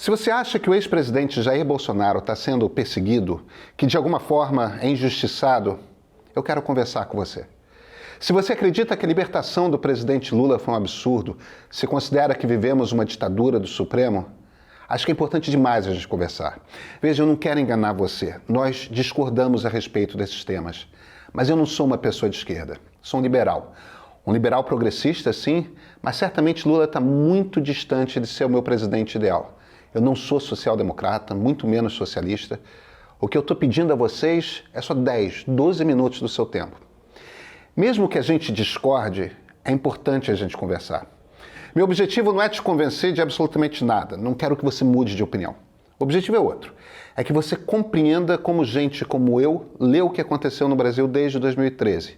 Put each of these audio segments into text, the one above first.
Se você acha que o ex-presidente Jair Bolsonaro está sendo perseguido, que de alguma forma é injustiçado, eu quero conversar com você. Se você acredita que a libertação do presidente Lula foi um absurdo, se considera que vivemos uma ditadura do Supremo, acho que é importante demais a gente conversar. Veja, eu não quero enganar você. Nós discordamos a respeito desses temas. Mas eu não sou uma pessoa de esquerda. Sou um liberal. Um liberal progressista, sim, mas certamente Lula está muito distante de ser o meu presidente ideal. Eu não sou social-democrata, muito menos socialista. O que eu estou pedindo a vocês é só 10, 12 minutos do seu tempo. Mesmo que a gente discorde, é importante a gente conversar. Meu objetivo não é te convencer de absolutamente nada. Não quero que você mude de opinião. O objetivo é outro. É que você compreenda como gente como eu lê o que aconteceu no Brasil desde 2013.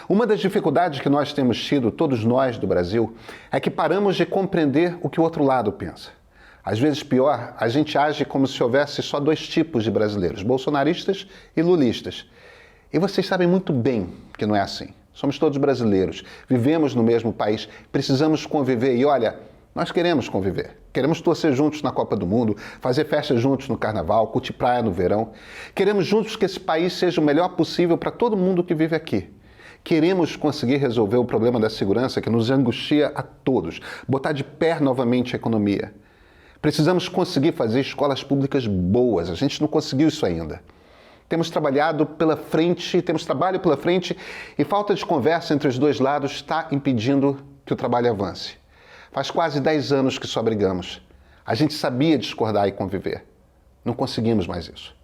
Uma das dificuldades que nós temos tido, todos nós do Brasil, é que paramos de compreender o que o outro lado pensa. Às vezes, pior, a gente age como se houvesse só dois tipos de brasileiros, bolsonaristas e lulistas. E vocês sabem muito bem que não é assim. Somos todos brasileiros, vivemos no mesmo país, precisamos conviver. E olha, nós queremos conviver. Queremos torcer juntos na Copa do Mundo, fazer festa juntos no Carnaval, curtir praia no verão. Queremos juntos que esse país seja o melhor possível para todo mundo que vive aqui. Queremos conseguir resolver o problema da segurança que nos angustia a todos, botar de pé novamente a economia. Precisamos conseguir fazer escolas públicas boas. A gente não conseguiu isso ainda. Temos trabalho pela frente e falta de conversa entre os dois lados está impedindo que o trabalho avance. Faz quase 10 anos que só brigamos. A gente sabia discordar e conviver. Não conseguimos mais isso.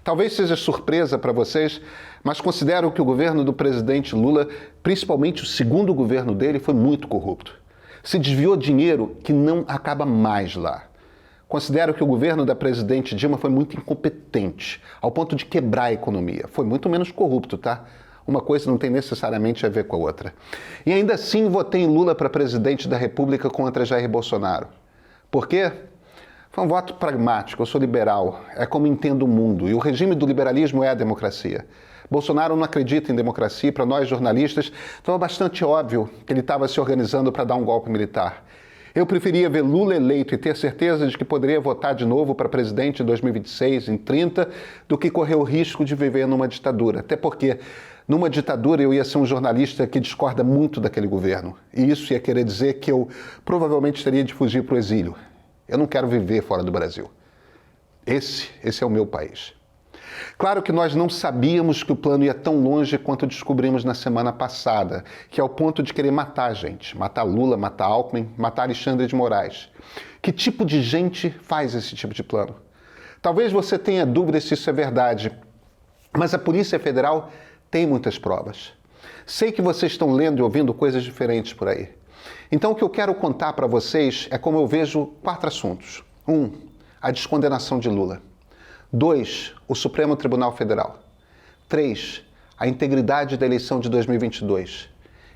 Talvez seja surpresa para vocês, mas considero que o governo do presidente Lula, principalmente o segundo governo dele, foi muito corrupto. Se desviou dinheiro que não acaba mais lá. Considero que o governo da presidente Dilma foi muito incompetente, ao ponto de quebrar a economia. Foi muito menos corrupto, tá? Uma coisa não tem necessariamente a ver com a outra. E ainda assim votei em Lula para presidente da República contra Jair Bolsonaro. Por quê? Foi um voto pragmático, eu sou liberal, é como entendo o mundo, e o regime do liberalismo é a democracia. Bolsonaro não acredita em democracia, para nós jornalistas, então é bastante óbvio que ele estava se organizando para dar um golpe militar. Eu preferia ver Lula eleito e ter certeza de que poderia votar de novo para presidente em 2026, em 30, do que correr o risco de viver numa ditadura. Até porque, numa ditadura, eu ia ser um jornalista que discorda muito daquele governo. E isso ia querer dizer que eu provavelmente teria de fugir para o exílio. Eu não quero viver fora do Brasil. Esse é o meu país. Claro que nós não sabíamos que o plano ia tão longe quanto descobrimos na semana passada, que é o ponto de querer matar a gente. Matar Lula, matar Alckmin, matar Alexandre de Moraes. Que tipo de gente faz esse tipo de plano? Talvez você tenha dúvidas se isso é verdade, mas a Polícia Federal tem muitas provas. Sei que vocês estão lendo e ouvindo coisas diferentes por aí. Então o que eu quero contar para vocês é como eu vejo 4 assuntos. 1. A descondenação de Lula. 2. O Supremo Tribunal Federal. 3. A integridade da eleição de 2022.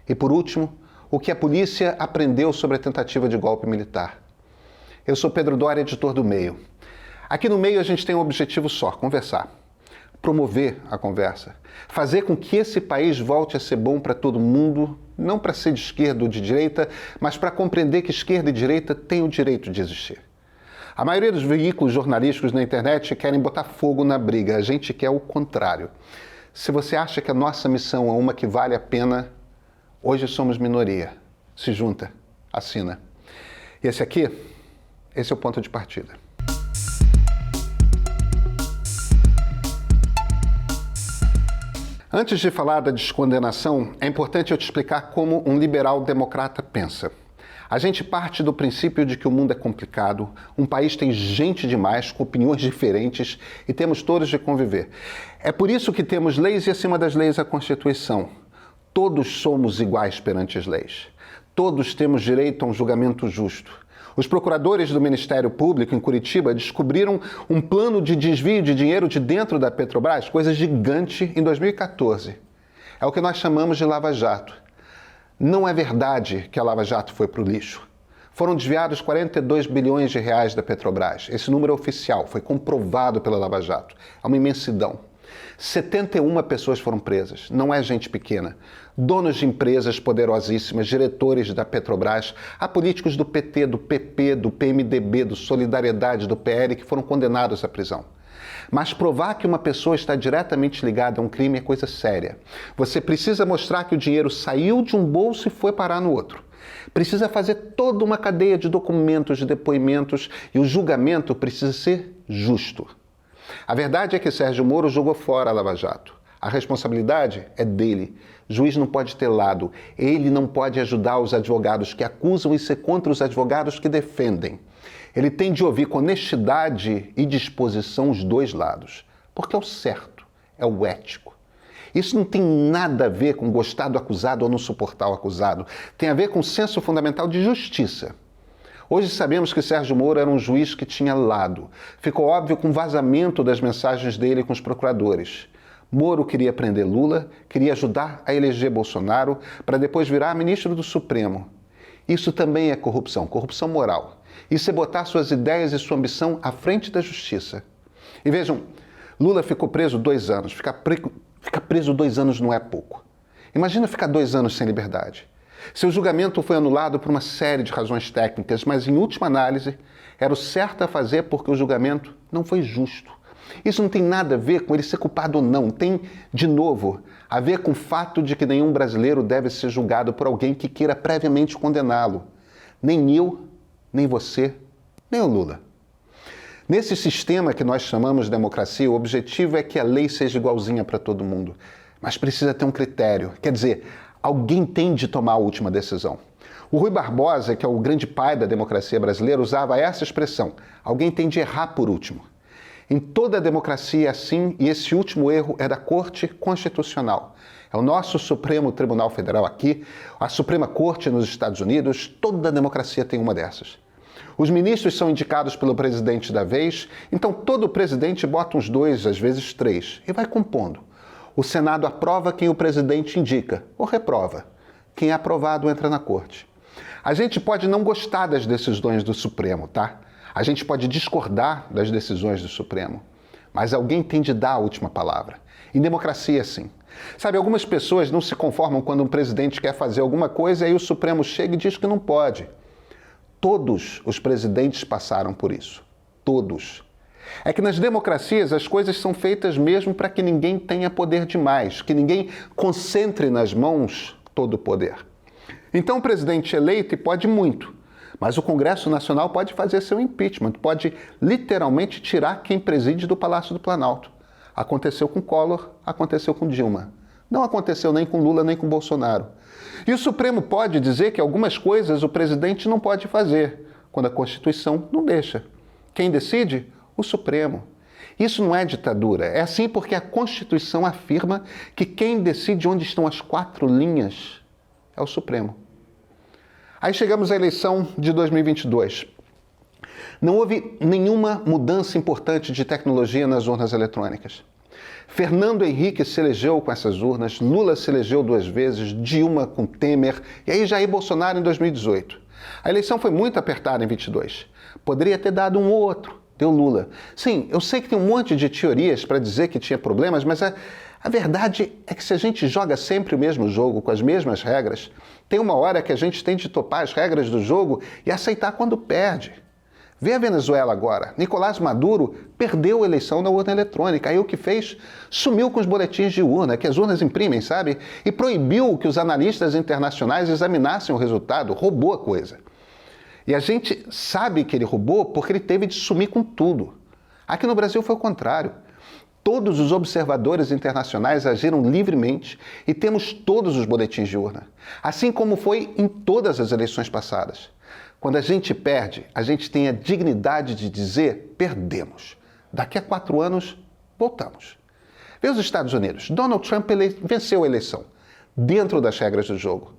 E, por último, o que a polícia aprendeu sobre a tentativa de golpe militar. Eu sou Pedro Doria, editor do Meio. Aqui no Meio a gente tem um objetivo só, conversar. Promover a conversa. Fazer com que esse país volte a ser bom para todo mundo, não para ser de esquerda ou de direita, mas para compreender que esquerda e direita têm o direito de existir. A maioria dos veículos jornalísticos na internet querem botar fogo na briga. A gente quer o contrário. Se você acha que a nossa missão é uma que vale a pena, hoje somos minoria. Se junta, assina. E esse é o ponto de partida. Antes de falar da descondenação, é importante eu te explicar como um liberal democrata pensa. A gente parte do princípio de que o mundo é complicado, um país tem gente demais, com opiniões diferentes, e temos todos de conviver. É por isso que temos leis e, acima das leis, a Constituição. Todos somos iguais perante as leis. Todos temos direito a um julgamento justo. Os procuradores do Ministério Público em Curitiba descobriram um plano de desvio de dinheiro de dentro da Petrobras, coisa gigante, em 2014. É o que nós chamamos de Lava Jato. Não é verdade que a Lava Jato foi para o lixo. Foram desviados 42 bilhões de reais da Petrobras. Esse número é oficial, foi comprovado pela Lava Jato. É uma imensidão. 71 pessoas foram presas, não é gente pequena. Donos de empresas poderosíssimas, diretores da Petrobras, há políticos do PT, do PP, do PMDB, do Solidariedade, do PL que foram condenados à prisão. Mas provar que uma pessoa está diretamente ligada a um crime é coisa séria. Você precisa mostrar que o dinheiro saiu de um bolso e foi parar no outro. Precisa fazer toda uma cadeia de documentos, de depoimentos, e o julgamento precisa ser justo. A verdade é que Sérgio Moro jogou fora a Lava Jato. A responsabilidade é dele. O juiz não pode ter lado. Ele não pode ajudar os advogados que acusam e ser contra os advogados que defendem. Ele tem de ouvir com honestidade e disposição os dois lados, porque é o certo, é o ético. Isso não tem nada a ver com gostar do acusado ou não suportar o acusado. Tem a ver com o senso fundamental de justiça. Hoje sabemos que Sérgio Moro era um juiz que tinha lado. Ficou óbvio com o vazamento das mensagens dele com os procuradores. Moro queria prender Lula, queria ajudar a eleger Bolsonaro para depois virar ministro do Supremo. Isso também é corrupção, corrupção moral. Isso é botar suas ideias e sua ambição à frente da justiça. E vejam, Lula ficou preso 2 anos. Ficar preso 2 anos não é pouco. Imagina ficar 2 anos sem liberdade. Seu julgamento foi anulado por uma série de razões técnicas, mas em última análise, era o certo a fazer porque o julgamento não foi justo. Isso não tem nada a ver com ele ser culpado ou não. Tem, de novo, a ver com o fato de que nenhum brasileiro deve ser julgado por alguém que queira previamente condená-lo. Nem eu, nem você, nem o Lula. Nesse sistema que nós chamamos de democracia, o objetivo é que a lei seja igualzinha para todo mundo. Mas precisa ter um critério. Quer dizer, alguém tem de tomar a última decisão. O Rui Barbosa, que é o grande pai da democracia brasileira, usava essa expressão. Alguém tem de errar por último. Em toda a democracia é assim, e esse último erro é da Corte Constitucional. É o nosso Supremo Tribunal Federal aqui, a Suprema Corte nos Estados Unidos, toda a democracia tem uma dessas. Os ministros são indicados pelo presidente da vez, então todo presidente bota uns 2, às vezes 3, e vai compondo. O Senado aprova quem o presidente indica, ou reprova. Quem é aprovado entra na corte. A gente pode não gostar das decisões do Supremo, tá? A gente pode discordar das decisões do Supremo, mas alguém tem de dar a última palavra. Em democracia é assim. Sabe, algumas pessoas não se conformam quando um presidente quer fazer alguma coisa e aí o Supremo chega e diz que não pode. Todos os presidentes passaram por isso. Todos. É que nas democracias as coisas são feitas mesmo para que ninguém tenha poder demais, que ninguém concentre nas mãos todo o poder. Então o presidente eleito pode muito, mas o Congresso Nacional pode fazer seu impeachment, pode literalmente tirar quem preside do Palácio do Planalto. Aconteceu com Collor, aconteceu com Dilma. Não aconteceu nem com Lula, nem com Bolsonaro. E o Supremo pode dizer que algumas coisas o presidente não pode fazer, quando a Constituição não deixa. Quem decide? O Supremo. Isso não é ditadura. É assim porque a Constituição afirma que quem decide onde estão as 4 linhas é o Supremo. Aí chegamos à eleição de 2022. Não houve nenhuma mudança importante de tecnologia nas urnas eletrônicas. Fernando Henrique se elegeu com essas urnas, Lula se elegeu 2 vezes, Dilma com Temer e aí Jair Bolsonaro em 2018. A eleição foi muito apertada em 22. Poderia ter dado um ou outro, deu Lula. Sim, eu sei que tem um monte de teorias para dizer que tinha problemas, mas a verdade é que se a gente joga sempre o mesmo jogo, com as mesmas regras, tem uma hora que a gente tem de topar as regras do jogo e aceitar quando perde. Vê a Venezuela agora. Nicolás Maduro perdeu a eleição na urna eletrônica. Aí o que fez? Sumiu com os boletins de urna, que as urnas imprimem, sabe? E proibiu que os analistas internacionais examinassem o resultado. Roubou a coisa. E a gente sabe que ele roubou porque ele teve de sumir com tudo. Aqui no Brasil foi o contrário. Todos os observadores internacionais agiram livremente e temos todos os boletins de urna. Assim como foi em todas as eleições passadas. Quando a gente perde, a gente tem a dignidade de dizer, perdemos. Daqui a 4 anos, voltamos. Vê os Estados Unidos. Donald Trump venceu a eleição, dentro das regras do jogo.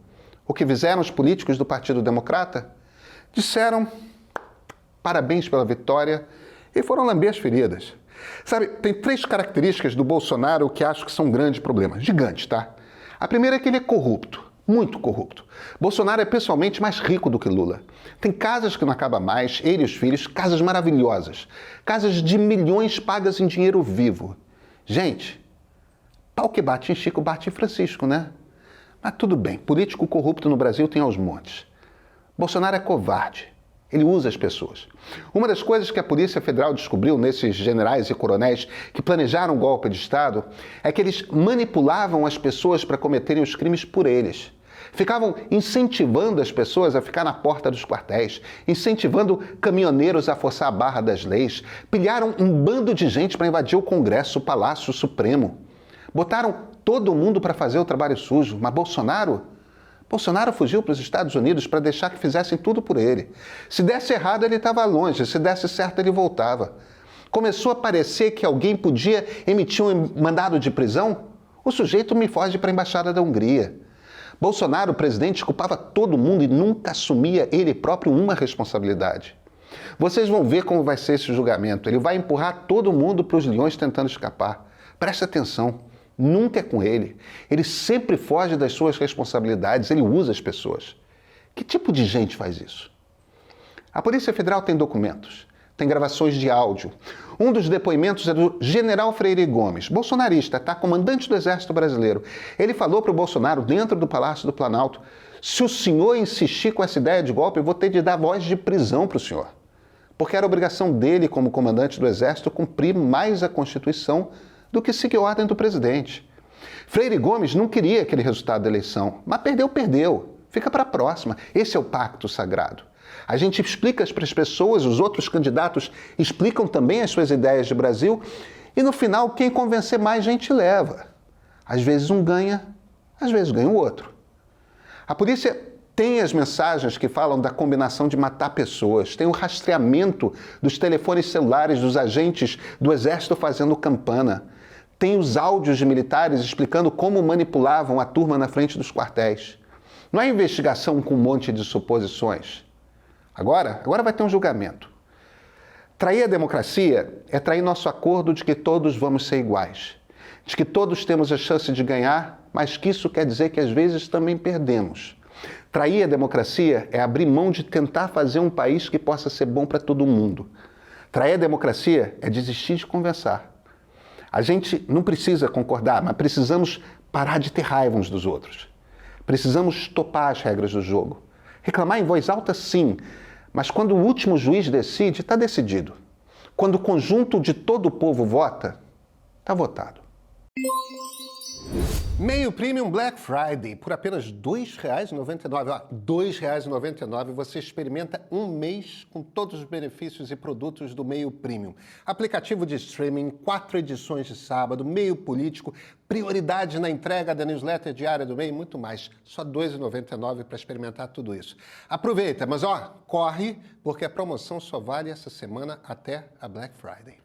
O que fizeram os políticos do Partido Democrata? Disseram parabéns pela vitória e foram lamber as feridas. Sabe, tem 3 características do Bolsonaro que acho que são um grande problema. Gigante, tá? A primeira é que ele é corrupto. Muito corrupto. Bolsonaro é pessoalmente mais rico do que Lula. Tem casas que não acabam mais, ele e os filhos, casas maravilhosas. Casas de milhões pagas em dinheiro vivo. Gente, Pau que bate em Chico, bate em Francisco, né? Mas tudo bem, político corrupto no Brasil tem aos montes. Bolsonaro é covarde. Ele usa as pessoas. Uma das coisas que a Polícia Federal descobriu nesses generais e coronéis que planejaram o golpe de Estado é que eles manipulavam as pessoas para cometerem os crimes por eles. Ficavam incentivando as pessoas a ficar na porta dos quartéis, incentivando caminhoneiros a forçar a barra das leis, pilharam um bando de gente para invadir o Congresso, o Palácio Supremo. Botaram todo mundo para fazer o trabalho sujo, mas Bolsonaro fugiu para os Estados Unidos para deixar que fizessem tudo por ele. Se desse errado, ele estava longe. Se desse certo, ele voltava. Começou a parecer que alguém podia emitir um mandado de prisão? O sujeito me foge para a Embaixada da Hungria. Bolsonaro, o presidente, culpava todo mundo e nunca assumia ele próprio uma responsabilidade. Vocês vão ver como vai ser esse julgamento. Ele vai empurrar todo mundo para os leões tentando escapar. Presta atenção. Nunca é com ele. Ele sempre foge das suas responsabilidades, ele usa as pessoas. Que tipo de gente faz isso? A Polícia Federal tem documentos, tem gravações de áudio. Um dos depoimentos é do general Freire Gomes, bolsonarista, comandante do Exército Brasileiro. Ele falou para o Bolsonaro, dentro do Palácio do Planalto, se o senhor insistir com essa ideia de golpe, eu vou ter de dar voz de prisão para o senhor. Porque era obrigação dele, como comandante do Exército, cumprir mais a Constituição do que seguir a ordem do presidente. Freire Gomes não queria aquele resultado da eleição, mas perdeu. Fica para a próxima. Esse é o pacto sagrado. A gente explica para as pessoas, os outros candidatos explicam também as suas ideias de Brasil e no final quem convencer mais gente leva. Às vezes um ganha, às vezes ganha o outro. A polícia tem as mensagens que falam da combinação de matar pessoas, tem o rastreamento dos telefones celulares dos agentes do Exército fazendo campana. Tem os áudios de militares explicando como manipulavam a turma na frente dos quartéis. Não é investigação com um monte de suposições. Agora vai ter um julgamento. Trair a democracia é trair nosso acordo de que todos vamos ser iguais, de que todos temos a chance de ganhar, mas que isso quer dizer que às vezes também perdemos. Trair a democracia é abrir mão de tentar fazer um país que possa ser bom para todo mundo. Trair a democracia é desistir de conversar. A gente não precisa concordar, mas precisamos parar de ter raiva uns dos outros. Precisamos topar as regras do jogo. Reclamar em voz alta, sim, mas quando o último juiz decide, está decidido. Quando o conjunto de todo o povo vota, está votado. Meio Premium Black Friday, por apenas R$ 2,99. R$ 2,99 você experimenta um mês com todos os benefícios e produtos do Meio Premium. Aplicativo de streaming, 4 edições de sábado, meio político, prioridade na entrega da newsletter diária do Meio e muito mais. Só R$ 2,99 para experimentar tudo isso. Aproveita, mas corre, porque a promoção só vale essa semana até a Black Friday.